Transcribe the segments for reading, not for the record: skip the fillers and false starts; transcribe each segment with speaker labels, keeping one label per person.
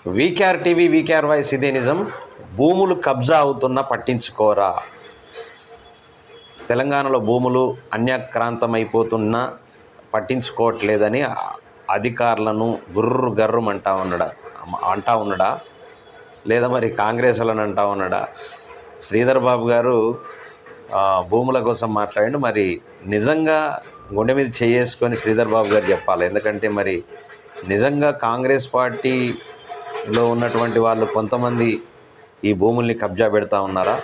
Speaker 1: VKR TV VKR voice ఇదే నిజం. భూములు కబ్జా అవుతున్నా పట్టించుకోరా. తెలంగాణలో భూములు అన్యాక్రాంతమైపోతున్నా పట్టించుకోవట్లేదని అధికారులను గర్రం అంటా ఉన్నాడా లేదా మరి కాంగ్రెస్ వాళ్ళని అంటా ఉన్నాడా? శ్రీధర్ బాబు గారు భూముల కోసం మాట్లాడండి. మరి నిజంగా గుండె మీద చేసుకొని శ్రీధర్ బాబు గారు చెప్పాలి. ఎందుకంటే మరి నిజంగా కాంగ్రెస్ పార్టీలో ఉన్నటువంటి వాళ్ళు కొంతమంది ఈ భూముల్ని కబ్జా పెడతా ఉన్నారా?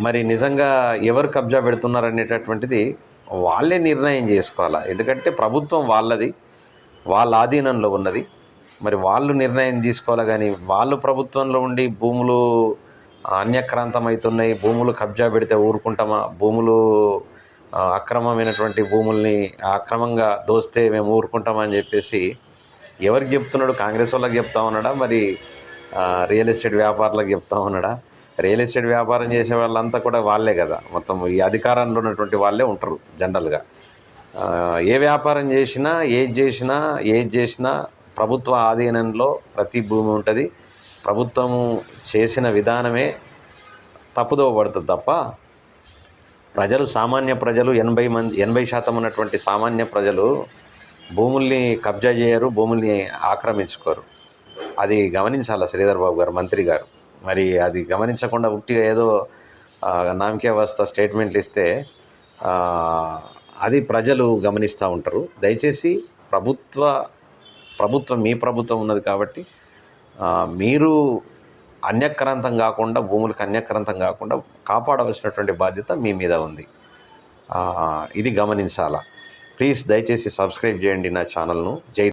Speaker 1: మరి నిజంగా ఎవరు కబ్జా పెడుతున్నారు అనేటటువంటిది వాళ్ళే నిర్ణయం చేసుకోవాలా. ఎందుకంటే ప్రభుత్వం వాళ్ళది, వాళ్ళ ఆధీనంలో ఉన్నది. మరి వాళ్ళు నిర్ణయం తీసుకోవాలి. కానీ వాళ్ళు ప్రభుత్వంలో ఉండి భూములు అన్యక్రాంతమవుతున్నాయి, భూములు కబ్జా పెడితే ఊరుకుంటామా? భూములు అక్రమమైనటువంటి భూముల్ని అక్రమంగా దోస్తే మేము ఊరుకుంటామా అని చెప్పేసి ఎవరికి చెప్తున్నాడు? కాంగ్రెస్ వాళ్ళకి చెప్తా ఉన్నాడా? మరి రియల్ ఎస్టేట్ వ్యాపారులకు చెప్తా ఉన్నాడా? రియల్ ఎస్టేట్ వ్యాపారం చేసే వాళ్ళంతా కూడా వాళ్ళే కదా, మొత్తం ఈ అధికారంలో ఉన్నటువంటి వాళ్ళే ఉంటారు జనరల్గా. ఏ వ్యాపారం చేసినా ఏది చేసినా ప్రభుత్వ ఆధీనంలో ప్రతి భూమి ఉంటుంది. ప్రభుత్వము చేసిన విధానమే తప్పుదోవ పడుతుంది తప్ప సామాన్య ప్రజలు 80% ఉన్నటువంటి సామాన్య ప్రజలు భూముల్ని కబ్జా చేయరు, భూముల్ని ఆక్రమించుకోరు. అది గమనించాలి శ్రీధర్ బాబు గారు, మంత్రి గారు. మరి అది గమనించకుండా ఉట్టిగా ఏదో నామకే వస్తా స్టేట్మెంట్లు ఇస్తే అది ప్రజలు గమనిస్తూ ఉంటారు. దయచేసి మీ ప్రభుత్వం ఉన్నది కాబట్టి మీరు అన్యక్రాంతం కాకుండా, భూములకు అన్యక్రాంతం కాకుండా కాపాడవలసినటువంటి బాధ్యత మీ మీద ఉంది. ఇది గమనించాలా. ప్లీజ్ దయచేసి సబ్స్క్రైబ్ చేయండి నా ఛానల్ను. జై